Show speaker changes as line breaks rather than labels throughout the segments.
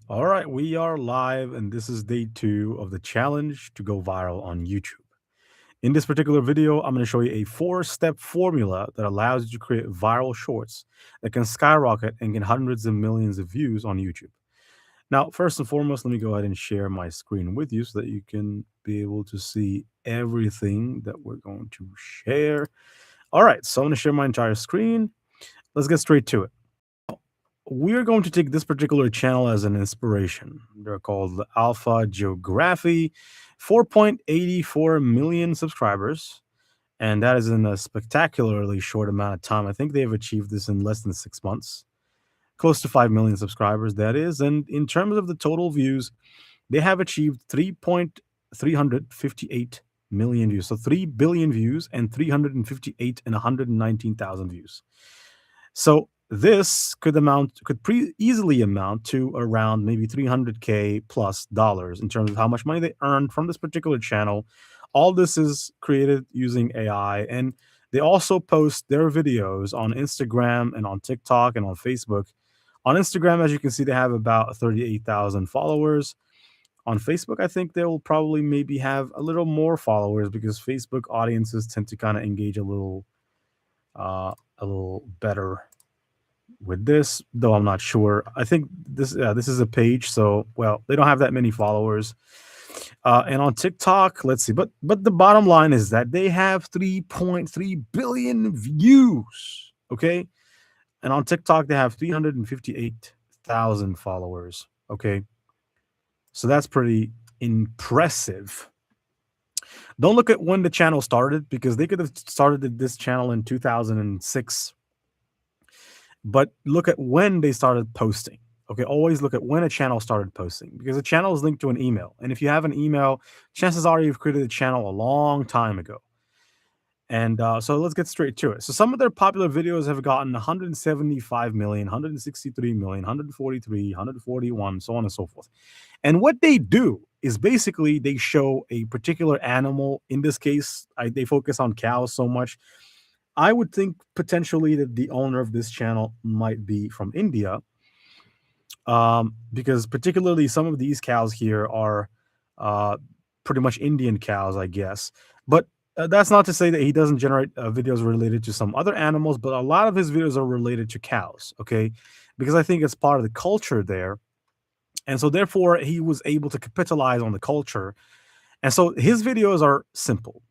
All right, we are live, and this is day two of the challenge to go viral on YouTube. In this particular video, I'm going to show you a four-step formula that allows you to create viral shorts that can skyrocket and get hundreds of millions of views on YouTube. Now, first and foremost, let me go ahead and share my screen with you so that you can be able to see everything that we're going to share. All right, so I'm going to share my entire screen. Let's get straight to it. We're going to take this particular channel as an inspiration. They're called Alpha Geography, 4.84 million subscribers, and that is in a spectacularly short amount of time. I think they've achieved this in less than 6 months, close to 5 million subscribers, that is. And in terms of the total views, they have achieved 3.358 million views. So 3 billion views and 358 and 119,000 views. So this could easily amount to around maybe 300K plus dollars in terms of how much money they earned from this particular channel. All this is created using AI, and they also post their videos on Instagram and on TikTok and on Facebook. On Instagram, as you can see, they have about 38,000 followers. On Facebook, I think they will probably maybe have a little more followers because Facebook audiences tend to kind of engage a little better with this, though I'm not sure. I think this is a page, so well, they don't have that many followers. And on TikTok, let's see, but the bottom line is that they have 3.3 billion views. Okay, and on TikTok they have 358,000 followers. Okay, so that's pretty impressive. Don't look at when the channel started because they could have started this channel in 2006, but look at when they started posting. Okay, always look at when a channel started posting because a channel is linked to an email. And if you have an email, chances are you've created a channel a long time ago. And so let's get straight to it. So some of their popular videos have gotten 175 million, 163 million, 143, 141, so on and so forth. And what they do is basically they show a particular animal. In this case, they focus on cows so much. I would think potentially that the owner of this channel might be from India, because particularly some of these cows here are pretty much Indian cows, I guess. But that's not to say that he doesn't generate videos related to some other animals, but a lot of his videos are related to cows, okay? Because I think it's part of the culture there. And so therefore he was able to capitalize on the culture. And so his videos are simple.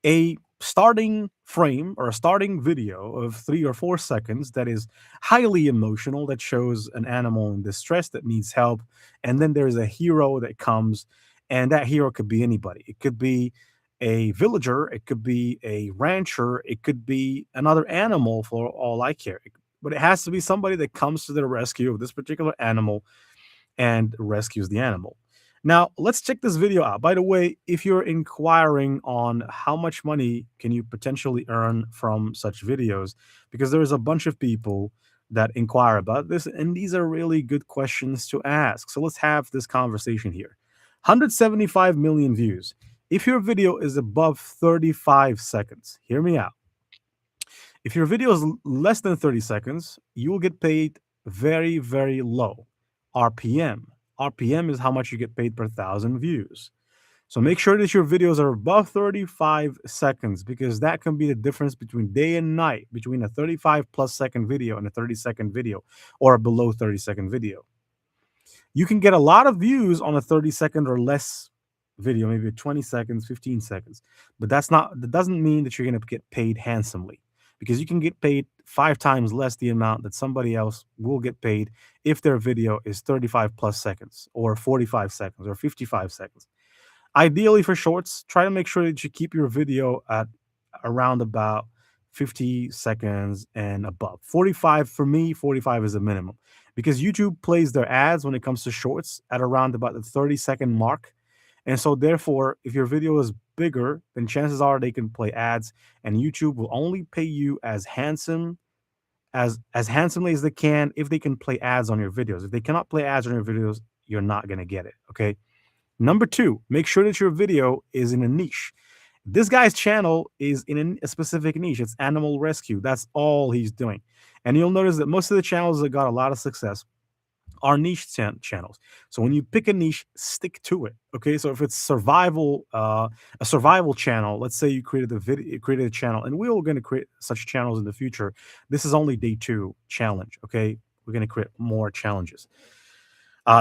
A starting frame or a starting video of 3 or 4 seconds that is highly emotional, that shows an animal in distress that needs help. And then there's a hero that comes, and that hero could be anybody. It could be a villager, it could be a rancher, it could be another animal for all I care. But it has to be somebody that comes to the rescue of this particular animal and rescues the animal. Now, let's check this video out. By the way, if you're inquiring on how much money can you potentially earn from such videos, because there's a bunch of people that inquire about this, and these are really good questions to ask. So let's have this conversation here. 175 million views. If your video is above 35 seconds, hear me out. If your video is less than 30 seconds, you will get paid very, very low. RPM. RPM is how much you get paid per 1,000 views. So make sure that your videos are above 35 seconds because that can be the difference between day and night, between a 35 plus second video and a 30-second video or a below 30-second video. You can get a lot of views on a 30-second or less video, maybe 20 seconds, 15 seconds. But that doesn't mean that you're going to get paid handsomely, because you can get paid 5 times less the amount that somebody else will get paid if their video is 35 plus seconds or 45 seconds or 55 seconds. Ideally for shorts, try to make sure that you keep your video at around about 50 seconds and above. 45 for me, 45 is a minimum because YouTube plays their ads when it comes to shorts at around about the 30-second mark. And so therefore, if your video is bigger, then chances are they can play ads, and YouTube will only pay you as handsomely as they can if they can play ads on your videos. If they cannot play ads on your videos, you're not going to get it, okay? Number 2, make sure that your video is in a niche. This guy's channel is in a specific niche. It's animal rescue. That's all he's doing. And you'll notice that most of the channels that got a lot of success are niche channels. So when you pick a niche, stick to it. Okay. So if it's a survival channel, let's say you created a video, created a channel, and we're going to create such channels in the future. This is only day two challenge. Okay. We're going to create more challenges.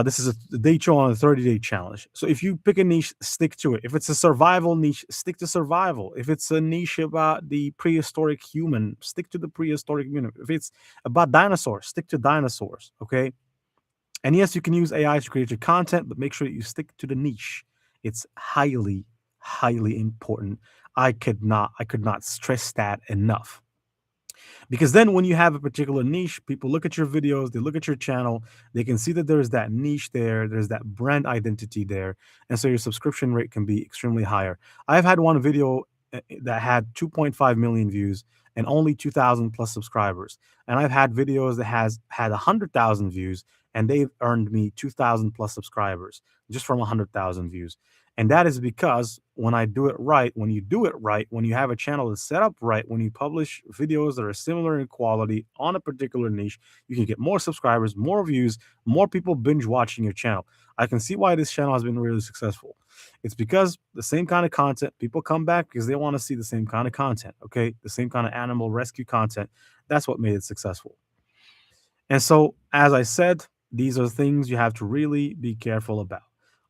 This is a day two on a 30-day challenge. So if you pick a niche, stick to it. If it's a survival niche, stick to survival. If it's a niche about the prehistoric human, stick to the prehistoric human. If it's about dinosaurs, stick to dinosaurs. Okay. And yes, you can use AI to create your content, but make sure that you stick to the niche. It's highly, highly important. I could not stress that enough. Because then when you have a particular niche, people look at your videos, they look at your channel, they can see that there's that niche there, there's that brand identity there. And so your subscription rate can be extremely higher. I've had one video that had 2.5 million views and only 2,000 plus subscribers. And I've had videos that has had 100,000 views and they've earned me 2,000 plus subscribers just from 100,000 views. And that is because when I do it right, when you do it right, when you have a channel that's set up right, when you publish videos that are similar in quality on a particular niche, you can get more subscribers, more views, more people binge watching your channel. I can see why this channel has been really successful. It's because the same kind of content, people come back because they want to see the same kind of content, okay? The same kind of animal rescue content. That's what made it successful. And so, as I said, these are things you have to really be careful about.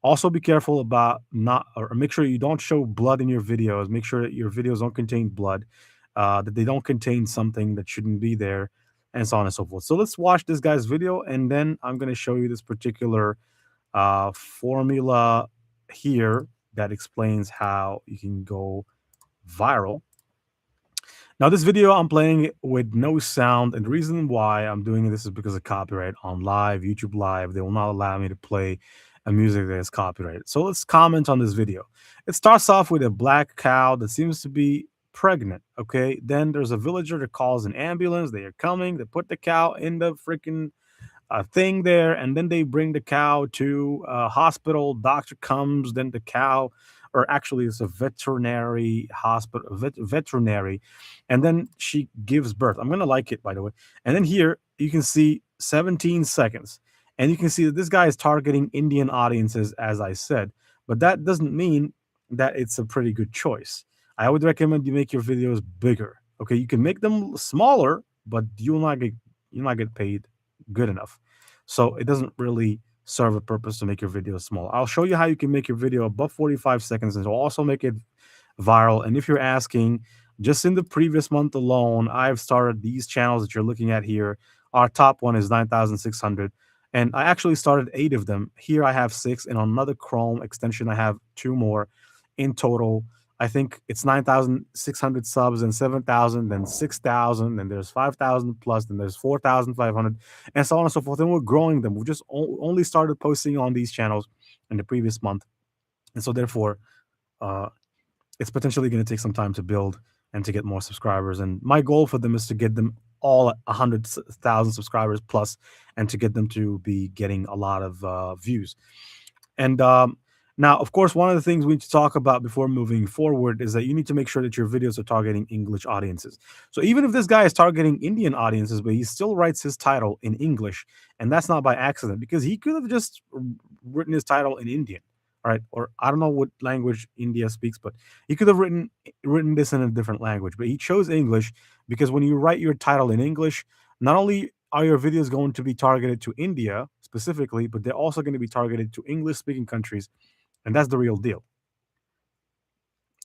Also, be careful about not, or make sure you don't show blood in your videos. Make sure that your videos don't contain blood, that they don't contain something that shouldn't be there, and so on and so forth. So, let's watch this guy's video, and then I'm going to show you this particular formula here that explains how you can go viral. Now, this video I'm playing it with no sound, and the reason why I'm doing this is because of copyright on live, YouTube Live. They will not allow me to play a music that is copyrighted. So let's comment on this video. It starts off with a black cow that seems to be pregnant. Okay, then there's a villager that calls an ambulance. They are coming. They put the cow in the freaking thing there, and then they bring the cow to a hospital. Doctor comes, then the cow, or actually it's a veterinary hospital, veterinary, and then she gives birth. I'm gonna like it, by the way. And then here you can see 17 seconds, and you can see that this guy is targeting Indian audiences, as I said, but that doesn't mean that it's a pretty good choice. I would recommend you make your videos bigger. Okay, you can make them smaller, but you'll not get paid good enough. So it doesn't really serve a purpose to make your video small. I'll show you how you can make your video above 45 seconds and also make it viral. And if you're asking, just in the previous month alone, I've started these channels that you're looking at here. Our top one is 9,600. And I actually started 8 of them. Here I have 6, and on another Chrome extension, I have 2 more. In total, I think it's 9,600 subs and 7,000, then 6,000, then there's 5,000 plus, then there's 4,500, and so on and so forth. And we're growing them. We've just only started posting on these channels in the previous month. And so therefore, uh, it's potentially going to take some time to build and to get more subscribers. And my goal for them is to get them all at 100,000 subscribers plus, and to get them to be getting a lot of views. And now, of course, one of the things we need to talk about before moving forward is that you need to make sure that your videos are targeting English audiences. So even if this guy is targeting Indian audiences, but he still writes his title in English, and that's not by accident, because he could have just written his title in Indian, all right? Or I don't know what language India speaks, but he could have written this in a different language. But he chose English because when you write your title in English, not only are your videos going to be targeted to India specifically, but they're also going to be targeted to English-speaking countries. And that's the real deal.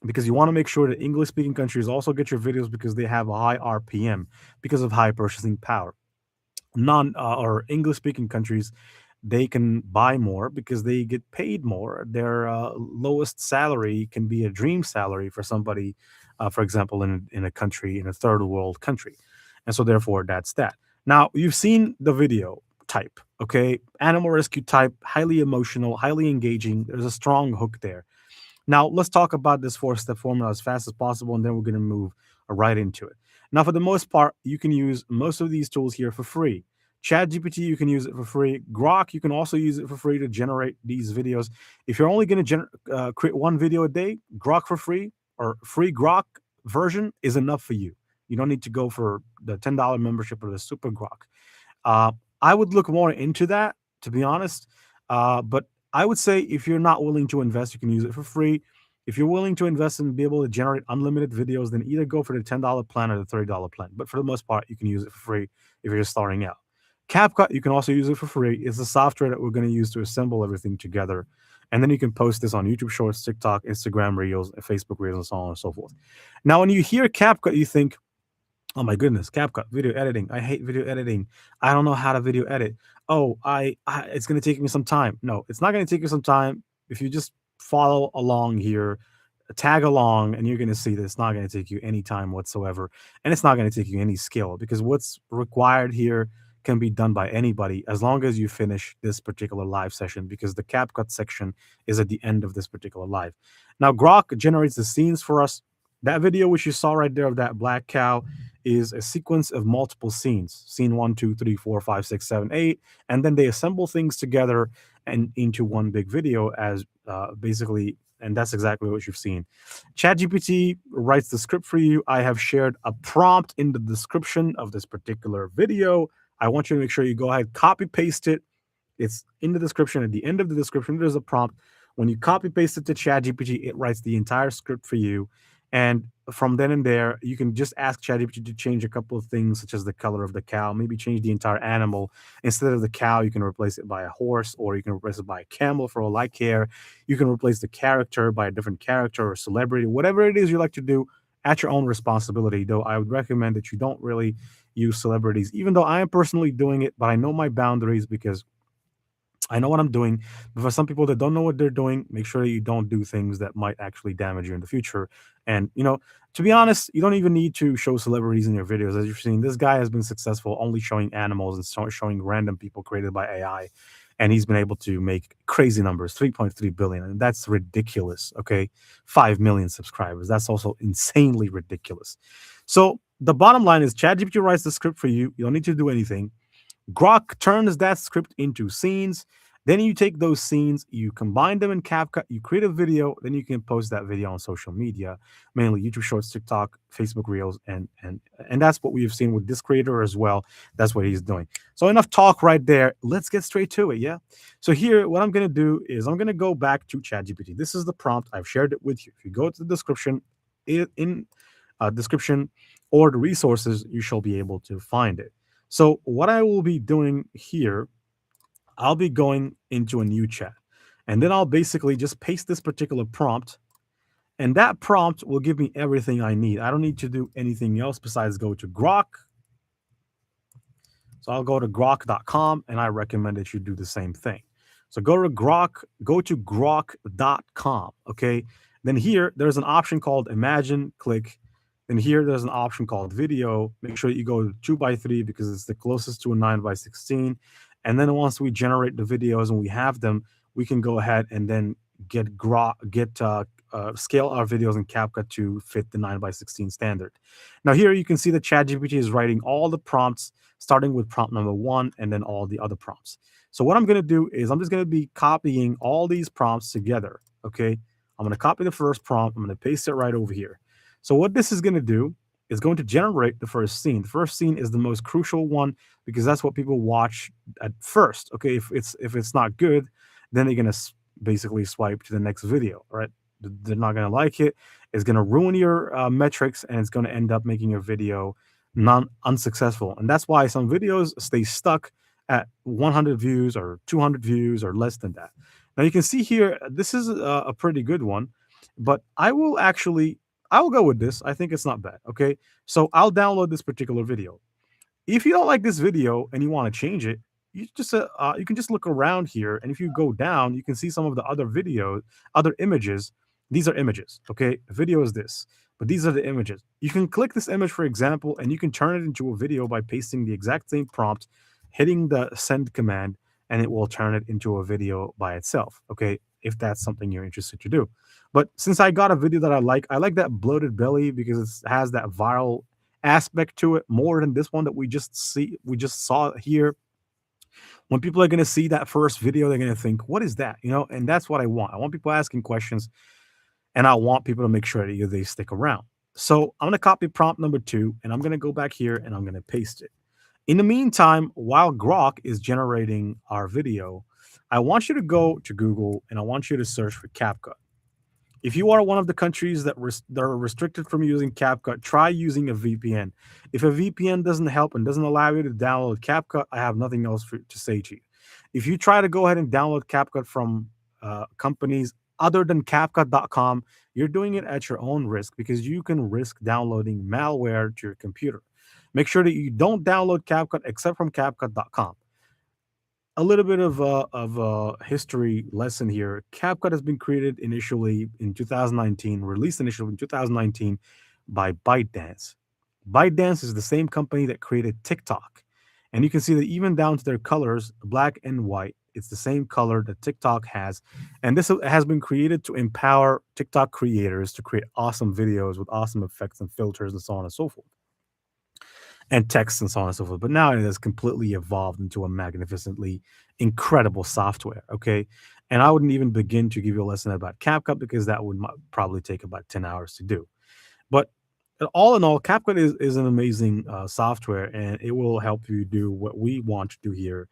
Because you want to make sure that English-speaking countries also get your videos because they have a high RPM because of high purchasing power. Or English-speaking countries, they can buy more because they get paid more. Their lowest salary can be a dream salary for somebody, for example, in a country, in a third world country. And so therefore, that's that. Now, you've seen the video type, okay? Animal rescue type, highly emotional, highly engaging. There's a strong hook there. Now, let's talk about this 4-step formula as fast as possible, and then we're going to move right into it. Now, for the most part, you can use most of these tools here for free. ChatGPT, you can use it for free. Grok, you can also use it for free to generate these videos. If you're only going to create one video a day, Grok for free, or free Grok version is enough for you. You don't need to go for the $10 membership or the super Grok. I would look more into that to be honest. But I would say if you're not willing to invest, you can use it for free. If you're willing to invest and be able to generate unlimited videos, then either go for the $10 plan or the $30 plan. But for the most part, you can use it for free if you're just starting out. CapCut, you can also use it for free. It's the software that we're going to use to assemble everything together. And then you can post this on YouTube Shorts, TikTok, Instagram Reels, Facebook Reels, and so on and so forth. Now, when you hear CapCut, you think, oh my goodness, CapCut, video editing. I hate video editing. I don't know how to video edit. Oh, I it's going to take me some time. No, it's not going to take you some time if you just follow along here, tag along, and you're going to see that it's not going to take you any time whatsoever, and it's not going to take you any skill because what's required here can be done by anybody as long as you finish this particular live session because the CapCut section is at the end of this particular live. Now, Grok generates the scenes for us. That video which you saw right there of that black cow is a sequence of multiple scenes. Scene 1, 2, 3, 4, 5, 6, 7, 8, and then they assemble things together and into one big video as basically, and that's exactly what you've seen. ChatGPT writes the script for you. I have shared a prompt in the description of this particular video. I want you to make sure you go ahead, copy paste it. It's in the description. At the end of the description, there's a prompt. When you copy paste it to ChatGPT, it writes the entire script for you. And from then and there, you can just ask ChatGPT to change a couple of things, such as the color of the cow, maybe change the entire animal. Instead of the cow, you can replace it by a horse, or you can replace it by a camel for all I care. You can replace the character by a different character or celebrity, whatever it is you like to do at your own responsibility. Though I would recommend that you don't really use celebrities, even though I am personally doing it, but I know my boundaries because I know what I'm doing. But for some people that don't know what they're doing, make sure that you don't do things that might actually damage you in the future. And, to be honest, you don't even need to show celebrities in your videos. As you're seeing, this guy has been successful only showing animals and showing random people created by AI. And he's been able to make crazy numbers, 3.3 billion. And that's ridiculous. Okay. 5 million subscribers. That's also insanely ridiculous. So the bottom line is ChatGPT writes the script for you. You don't need to do anything. Grok turns that script into scenes. Then you take those scenes, you combine them in CapCut, you create a video, then you can post that video on social media, mainly YouTube Shorts, TikTok, Facebook Reels, and that's what we've seen with this creator as well. That's what he's doing. So enough talk right there. Let's get straight to it, yeah? So here, what I'm going to do is I'm going to go back to ChatGPT. This is the prompt. I've shared it with you. If you go to the description, in description or the resources, you shall be able to find it. So what I will be doing here, I'll be going into a new chat, and then I'll basically just paste this particular prompt, and that prompt will give me everything I need. I don't need to do anything else besides go to Grok. So I'll go to grok.com, and I recommend that you do the same thing. So go to grok.com, okay? Then here, there's an option called Imagine, click. Then here, there's an option called Video. Make sure you go to 2x3 because it's the closest to a 9x16. And then once we generate the videos and we have them, we can go ahead and then scale our videos in CapCut to fit the 9x16 standard. Now here you can see that ChatGPT is writing all the prompts, starting with prompt number 1 and then all the other prompts. So what I'm going to do is I'm just going to be copying all these prompts together, okay? I'm going to copy the first prompt. I'm going to paste it right over here. So what this is going to do is going to generate the first scene. The first scene is the most crucial one because that's what people watch at first. Okay, if it's not good, then they're gonna basically swipe to the next video. Right? They're not gonna like it. It's gonna ruin your metrics, and it's gonna end up making your video unsuccessful. And that's why some videos stay stuck at 100 views or 200 views or less than that. Now you can see here, this is a pretty good one, but I will go with this. I think it's not bad. Okay. So I'll download this particular video. If you don't like this video and you want to change it, you can just look around here. And if you go down, you can see some of the other videos, other images. These are images. Okay. Video is this, but these are the images. You can click this image, for example, and you can turn it into a video by pasting the exact same prompt, hitting the send command, and it will turn it into a video by itself. Okay. If that's something you're interested to do. But since I got a video that I like that bloated belly because it has that viral aspect to it more than this one that we just saw here. When people are going to see that first video, they're going to think, what is that? And that's what I want. I want people asking questions, and I want people to make sure that they stick around. So I'm going to copy prompt number 2, and I'm going to go back here and I'm going to paste it. In the meantime, while Grok is generating our video, I want you to go to Google and I want you to search for CapCut. If you are one of the countries that are restricted from using CapCut, try using a VPN. If a VPN doesn't help and doesn't allow you to download CapCut, I have nothing else to say to you. If you try to go ahead and download CapCut from companies other than CapCut.com, you're doing it at your own risk because you can risk downloading malware to your computer. Make sure that you don't download CapCut except from CapCut.com. A little bit of a history lesson here. CapCut has been created initially in 2019, released initially in 2019 by ByteDance. ByteDance is the same company that created TikTok. And you can see that even down to their colors, black and white, it's the same color that TikTok has. And this has been created to empower TikTok creators to create awesome videos with awesome effects and filters and so on and so forth, and text and so on and so forth. But now it has completely evolved into a magnificently incredible software. Okay. And I wouldn't even begin to give you a lesson about CapCut because that would probably take about 10 hours to do. But all in all, CapCut is an amazing software and it will help you do what we want to do here.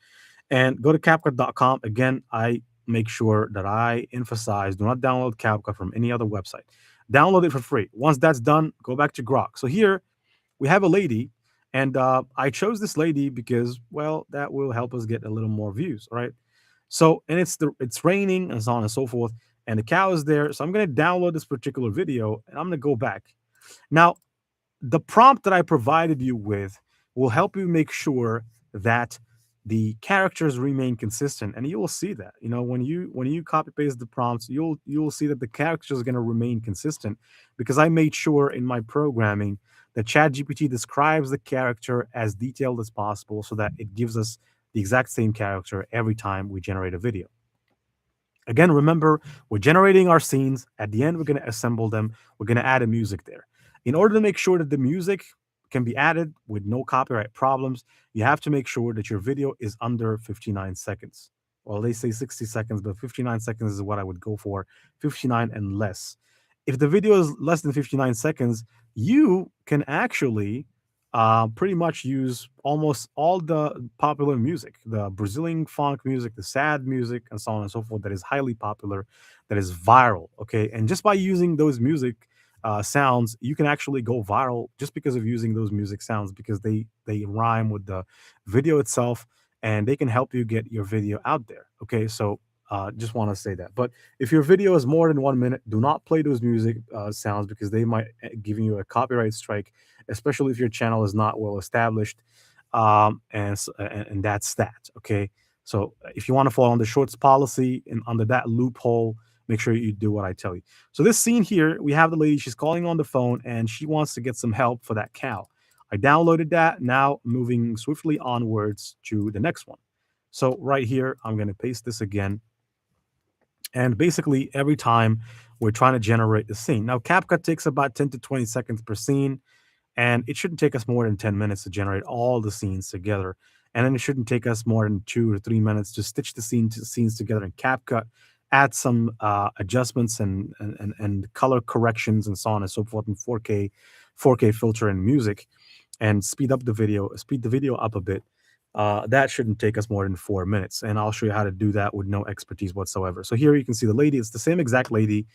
And go to CapCut.com. Again, I make sure that I emphasize do not download CapCut from any other website. Download it for free. Once that's done, go back to Grok. So here we have a lady, and I chose this lady because, well, that will help us get a little more views, right? So, and it's raining and so on and so forth, and the cow is there. So I'm gonna download this particular video, and I'm gonna go back now. The prompt that I provided you with will help you make sure that the characters remain consistent, and you will see that when you copy paste the prompts, you'll see that the characters are going to remain consistent because I made sure in my programming that ChatGPT describes the character as detailed as possible so that it gives us the exact same character every time we generate a video. Again, remember, we're generating our scenes. At the end, we're going to assemble them. We're going to add a music there. In order to make sure that the music can be added with no copyright problems, you have to make sure that your video is under 59 seconds. Well, they say 60 seconds, but 59 seconds is what I would go for, 59 and less. If the video is less than 59 seconds, you can actually pretty much use almost all the popular music, the Brazilian funk music, the sad music, and so on and so forth, that is highly popular, that is viral. Okay. And just by using those music sounds, you can actually go viral just because of using those music sounds because they rhyme with the video itself and they can help you get your video out there. Okay. So just want to say that. But if your video is more than 1 minute, do not play those music sounds because they might give you a copyright strike, especially if your channel is not well established. And that's that. Okay. So if you want to follow on the shorts policy and under that loophole, make sure you do what I tell you. So this scene here, we have the lady, she's calling on the phone and she wants to get some help for that cow. I downloaded that. Now moving swiftly onwards to the next one. So right here, I'm going to paste this again. And basically, every time we're trying to generate the scene. Now, CapCut takes about 10 to 20 seconds per scene, and it shouldn't take us more than 10 minutes to generate all the scenes together. And then it shouldn't take us more than 2 or 3 minutes to stitch the scenes together in CapCut, add some adjustments and color corrections and so on and so forth in 4K filter and music, and speed the video up a bit. That shouldn't take us more than 4 minutes. And I'll show you how to do that with no expertise whatsoever. So here you can see the lady, it's the same exact lady.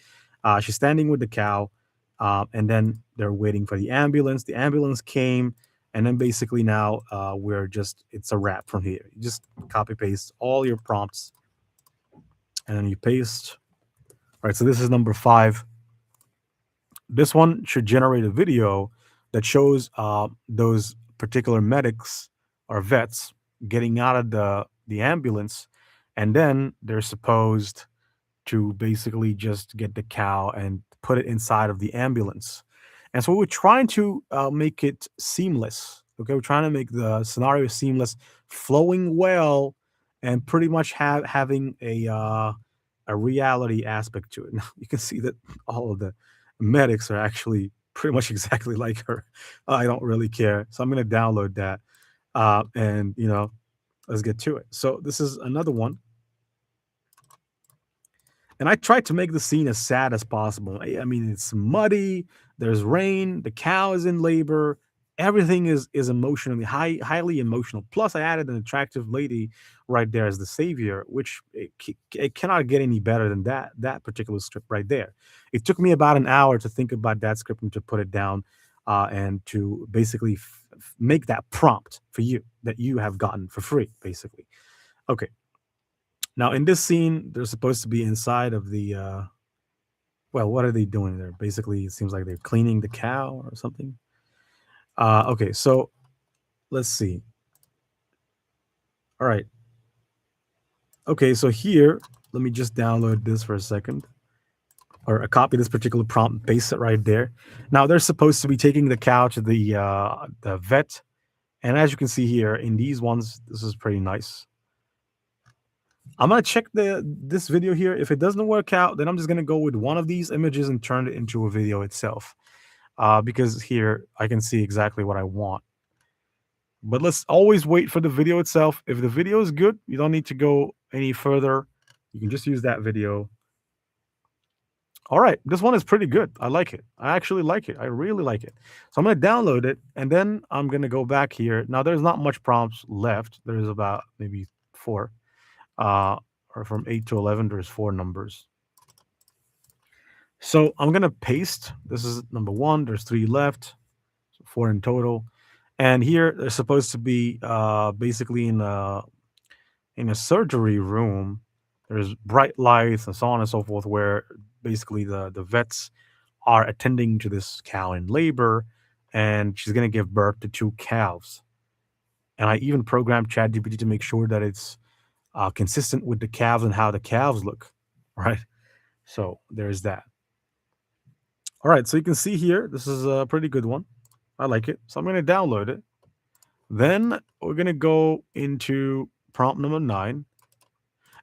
She's standing with the cow, and then they're waiting for the ambulance. The ambulance came, and then basically now it's a wrap from here. You just copy paste all your prompts, and then you paste. All right, so this is number 5. This one should generate a video that shows those particular medics or vets getting out of the ambulance, and then they're supposed to basically just get the cow and put it inside of the ambulance. And so we're trying to make it seamless. Okay, we're trying to make the scenario seamless, flowing well, and pretty much having a reality aspect to it. Now you can see that all of the medics are actually pretty much exactly like her. I don't really care, so I'm going to download that, and let's get to it. So this is another one. And I tried to make the scene as sad as possible. I mean, it's muddy, there's rain, the cow is in labor, Everything is emotionally highly emotional. Plus, I added an attractive lady right there as the savior, which it cannot get any better than that particular script right there. It took me about an hour to think about that script and to put it down, and to basically make that prompt for you that you have gotten for free, basically. Okay, now in this scene, they're supposed to be inside of the. Well, what are they doing there? Basically, it seems like they're cleaning the cow or something. Okay, so let's see. All right. Okay, so here, let me just download this for a second, or copy this particular prompt, paste it right there. Now they're supposed to be taking the cow to the vet, and as you can see here in these ones, this is pretty nice. I'm gonna check this video here. If it doesn't work out, then I'm just gonna go with one of these images and turn it into a video itself, because here I can see exactly what I want. But let's always wait for the video itself. If the video is good, you don't need to go any further. You can just use that video. All right, this one is pretty good. I like it. I actually like it. I really like it. So I'm going to download it, and then I'm going to go back here. Now, there's not much prompts left. There's about maybe four, uh, or from 8 to 11, there's four numbers. So I'm going to paste. This is number one. There's three left, so four in total. And here, they're supposed to be basically in a surgery room. There's bright lights and so on and so forth, where basically the vets are attending to this cow in labor, and she's going to give birth to two calves. And I even programmed ChatGPT to make sure that it's consistent with the calves and how the calves look, right? So there's that. All right, so you can see here, this is a pretty good one. I like it. So I'm going to download it. Then we're going to go into prompt number 9.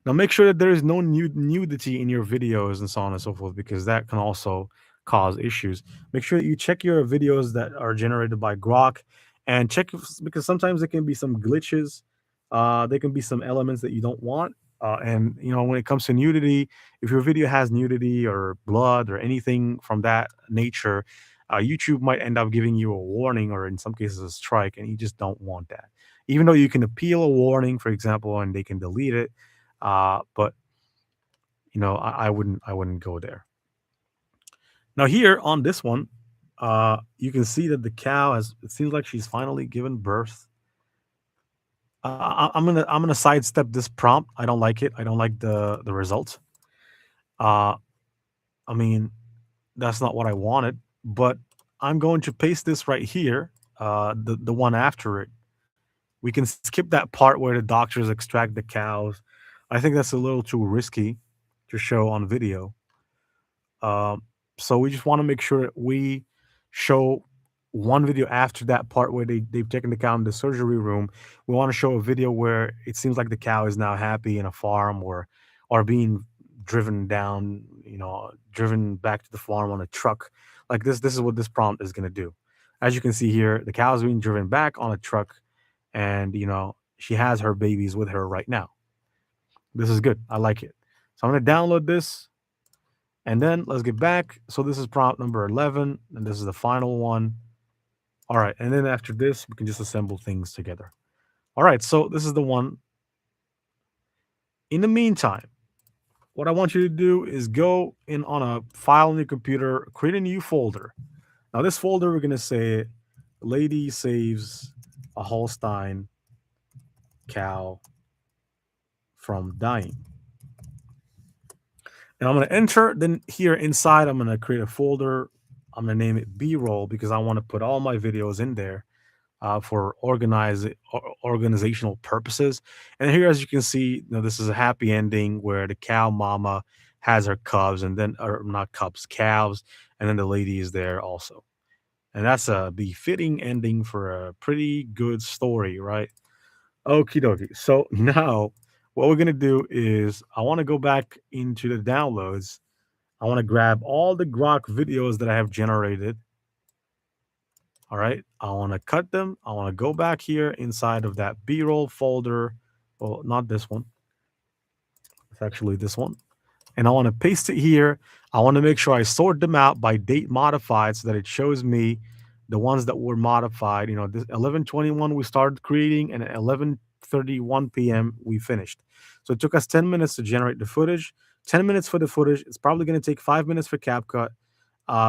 Now make sure that there is no nudity in your videos and so on and so forth, because that can also cause issues. Make sure that you check your videos that are generated by Grok, and check because sometimes there can be some glitches. There can be some elements that you don't want. And when it comes to nudity, if your video has nudity or blood or anything from that nature, YouTube might end up giving you a warning, or in some cases a strike, and you just don't want that. Even though you can appeal a warning, for example, and they can delete it, but I wouldn't go there. Now here on this one, you can see that the cow has. It seems like she's finally given birth. I'm gonna sidestep this prompt. I don't like it. I don't like the result. Uh, I mean, that's not what I wanted. But I'm going to paste this right here. The one after it. We can skip that part where the doctors extract the cows. I think that's a little too risky to show on video. Um, so we just want to make sure that we show one video after that part where they've taken the cow in the surgery room. We want to show a video where it seems like the cow is now happy in a farm, or being driven down, driven back to the farm on a truck. Like this is what this prompt is going to do. As you can see here, the cow is being driven back on a truck, and she has her babies with her right now. This is good. I like it. So I'm going to download this. And then let's get back. So this is prompt number 11, and this is the final one. All right. And then after this, we can just assemble things together. All right. So this is the one. In the meantime, what I want you to do is go in on a file on your computer, create a new folder. Now, this folder, we're going to say lady saves a Holstein cow from dying. And I'm going to enter. Then here inside, I'm going to create a folder. I'm going to name it B-roll, because I want to put all my videos in there for organizational purposes. And here, as you can see, this is a happy ending where the cow mama has her cubs, and then, or not cubs, calves, and then the lady is there also. And that's a befitting ending for a pretty good story, right? Okie dokie. So now what we're going to do is I want to go back into the downloads. I want to grab all the Grok videos that I have generated. All right. I want to cut them. I want to go back here inside of that B-roll folder. Well, not this one. It's actually this one. And I want to paste it here. I want to make sure I sort them out by date modified so that it shows me the ones that were modified. This 11:21 we started creating, and at 11:31 p.m. we finished. So it took us 10 minutes to generate the footage, 10 minutes for the footage. It's probably going to take 5 minutes for CapCut.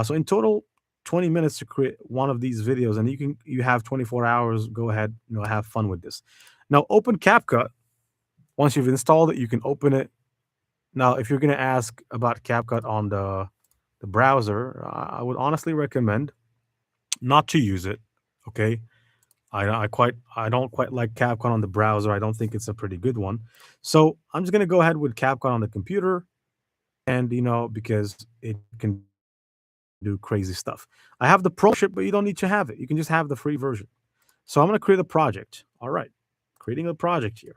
So in total, 20 minutes to create one of these videos, and you have 24 hours. Go ahead, have fun with this. Now open CapCut. Once you've installed it, you can open it. Now, if you're going to ask about CapCut on the browser, I would honestly recommend not to use it. Okay, I don't quite like CapCut on the browser. I don't think it's a pretty good one. So I'm just going to go ahead with CapCut on the computer, and because it can do crazy stuff. I have the pro version, but you don't need to have it. You can just have the free version. So I'm going to create a project. All right, creating a project here.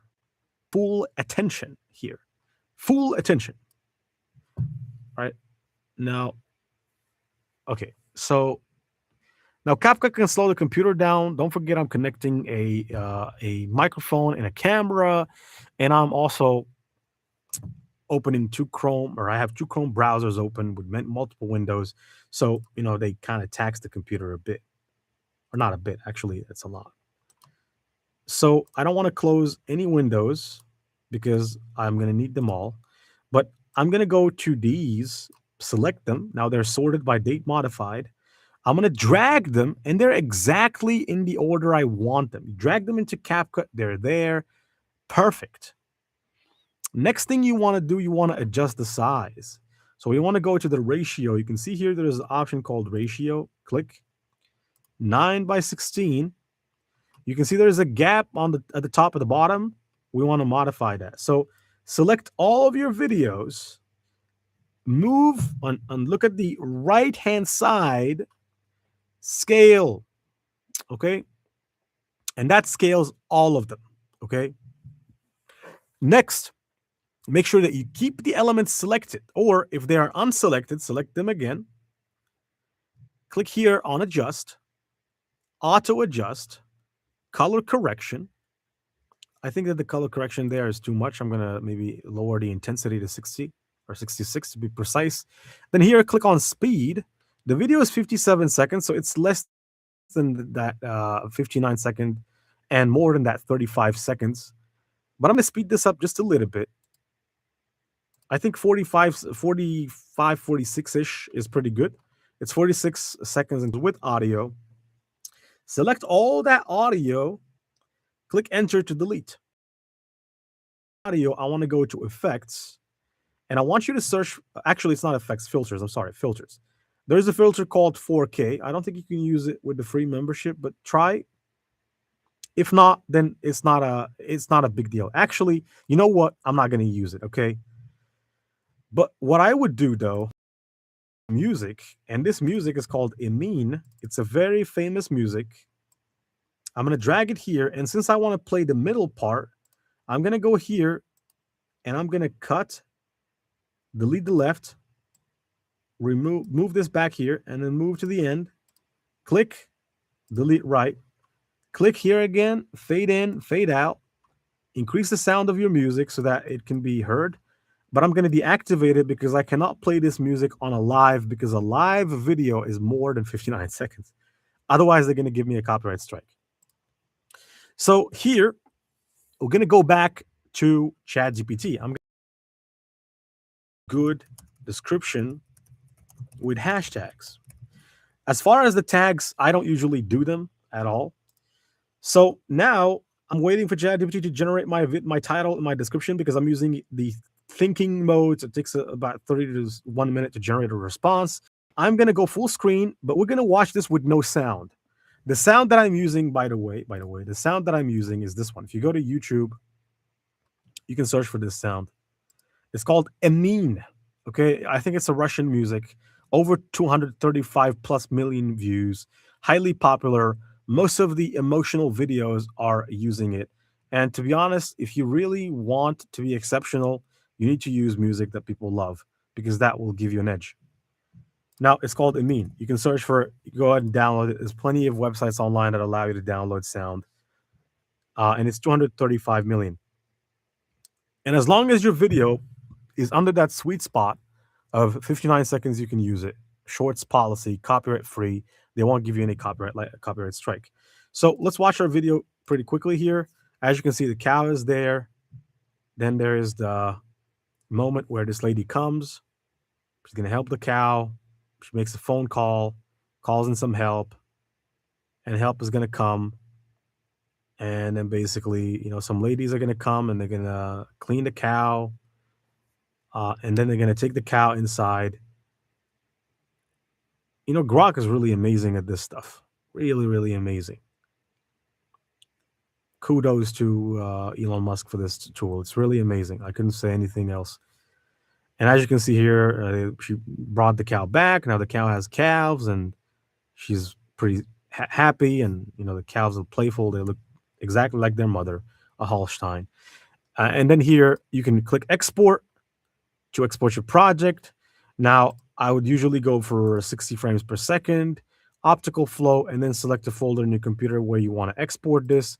Full attention here. Full attention. All right. Now, okay. So now CapCut can slow the computer down. Don't forget I'm connecting a microphone and a camera, and I'm also opening two Chrome, or I have two Chrome browsers open with multiple windows. So, they kind of tax the computer a bit, or not a bit, actually, it's a lot. So I don't want to close any windows because I'm going to need them all, but I'm going to go to these, select them. Now they're sorted by date modified. I'm going to drag them, and they're exactly in the order I want them. Drag them into CapCut. They're there. Perfect. Next thing you want to do, you want to adjust the size. So we want to go to the ratio. You can see here there's an option called ratio. Click 9:16. You can see there's a gap at the top of the bottom. We want to modify that. So select all of your videos, move on, and look at the right-hand side, scale, okay? And that scales all of them, okay? Next, make sure that you keep the elements selected, or if they are unselected, select them again. Click here on adjust, auto adjust, color correction. I think that the color correction there is too much. I'm going to maybe lower the intensity to 60 or 66 to be precise. Then here, click on speed. The video is 57 seconds, so it's less than that 59 second and more than that 35 seconds. But I'm going to speed this up just a little bit. I think 46-ish is pretty good. It's 46 seconds with audio. Select all that audio. Click enter to delete. Audio, I want to go to effects, and I want you to search. Actually, it's not effects, filters. I'm sorry, filters. There's a filter called 4K. I don't think you can use it with the free membership, but try. If not, then it's not a big deal. Actually, you know what? I'm not going to use it, okay? But what I would do though, music, and this music is called Emin. It's a very famous music. I'm going to drag it here, and since I want to play the middle part, I'm going to go here, and I'm going to cut, delete the left, move this back here, and then move to the end. Click, delete right. Click here again, fade in, fade out. Increase the sound of your music so that it can be heard. But I'm going to deactivate it because I cannot play this music on a live, because a live video is more than 59 seconds. Otherwise, they're going to give me a copyright strike. So here, we're going to go back to ChatGPT. I'm going to good description with hashtags. As far as the tags, I don't usually do them at all. So now I'm waiting for ChatGPT to generate my title and my description, because I'm using the thinking mode. So it takes about 30 to 1 minute to generate a response. I'm going to go full screen, but we're going to watch this with no sound. The sound that I'm using, by the way, the sound that I'm using is this one. If you go to YouTube, you can search for this sound. It's called Emin. Okay, I think it's a Russian music. Over 235 plus million views. Highly popular. Most of the emotional videos are using it. And to be honest, if you really want to be exceptional, you need to use music that people love, because that will give you an edge. Now, it's called Emin. You can search for it. You can go ahead and download it. There's plenty of websites online that allow you to download sound. And it's 235 million. And as long as your video is under that sweet spot of 59 seconds, you can use it. shorts policy, copyright free. They won't give you any copyright strike. So let's watch our video pretty quickly here. As you can see, the cow is there. Then there is the moment where this lady comes. She's gonna help the cow. She makes a phone call, calls in some help, and help is gonna come. And then basically, some ladies are gonna come and they're gonna clean the cow, and then they're gonna take the cow inside. Grok is really amazing at this stuff. Really, really amazing. Kudos to Elon Musk for this tool. It's really amazing. I couldn't say anything else. And as you can see here, she brought the cow back. Now the cow has calves, and she's pretty happy. And the calves are playful. They look exactly like their mother, a Holstein. And then here you can click export to export your project. Now I would usually go for 60 frames per second, optical flow, and then select a folder in your computer where you want to export this.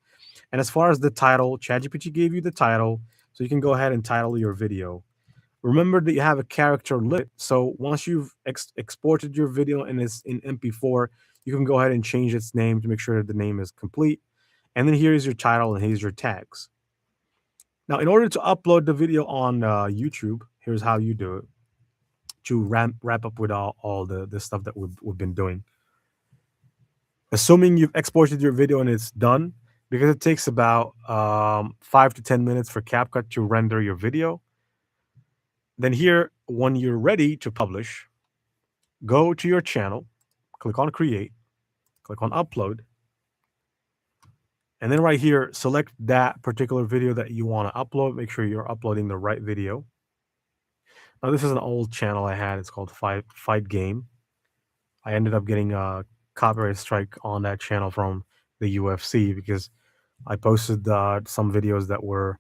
And as far as the title, ChatGPT gave you the title, so you can go ahead and title your video. Remember that you have a character limit. So once you've exported your video and it's in MP4, you can go ahead and change its name to make sure that the name is complete. And then here's your title and here's your tags. Now, in order to upload the video on YouTube, here's how you do it to wrap up with all the stuff that we've been doing. Assuming you've exported your video and it's done, because it takes about 5 to 10 minutes for CapCut to render your video. Then here, when you're ready to publish, go to your channel, click on create, click on upload, and then right here, select that particular video that you want to upload. Make sure you're uploading the right video. Now, this is an old channel I had. It's called Fight Game. I ended up getting a copyright strike on that channel from the UFC because I posted some videos that were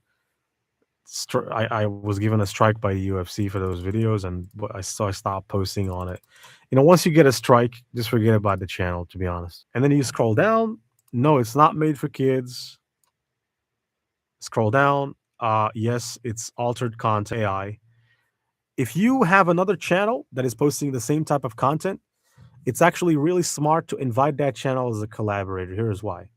I was given a strike by the UFC for those videos, and I stopped posting on it. Once you get a strike, just forget about the channel, to be honest. And then you scroll down. No, it's not made for kids. Scroll down. Yes, it's altered content AI. If you have another channel that is posting the same type of content, it's actually really smart to invite that channel as a collaborator. Here's why.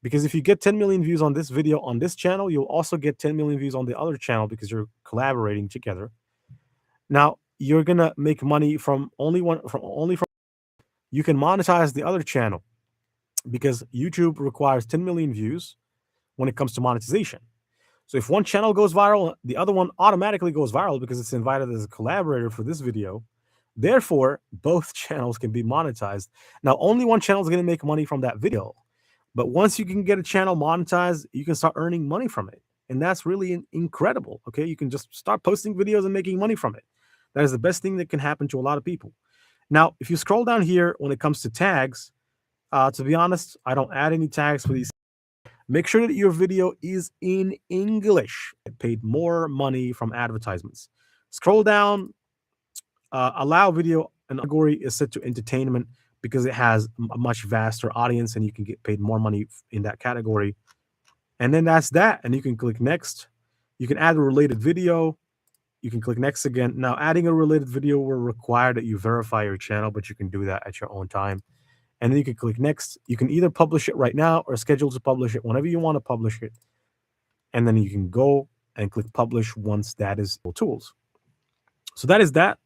Because if you get 10 million views on this video on this channel, you'll also get 10 million views on the other channel because you're collaborating together. Now, you're going to make money from you can monetize the other channel because YouTube requires 10 million views when it comes to monetization. So if one channel goes viral, the other one automatically goes viral because it's invited as a collaborator for this video. Therefore, both channels can be monetized. Now, only one channel is going to make money from that video. But once you can get a channel monetized, you can start earning money from it. And that's really incredible. Okay. You can just start posting videos and making money from it. That is the best thing that can happen to a lot of people. Now, if you scroll down here, when it comes to tags, to be honest, I don't add any tags for these. Make sure that your video is in English. Get paid more money from advertisements. Scroll down, allow video. An category is set to entertainment because it has a much vaster audience and you can get paid more money in that category. And then that's that. And you can click next. You can add a related video. You can click next again. Now, adding a related video will require that you verify your channel, but you can do that at your own time. And then you can click next. You can either publish it right now or schedule to publish it whenever you want to publish it. And then you can go and click publish once that is tools. So that is that.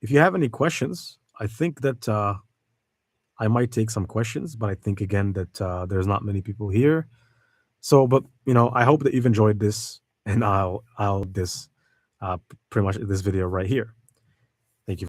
If you have any questions, I think that I might take some questions, but I think again that there's not many people here. So, but I hope that you've enjoyed this, and I'll this pretty much this video right here.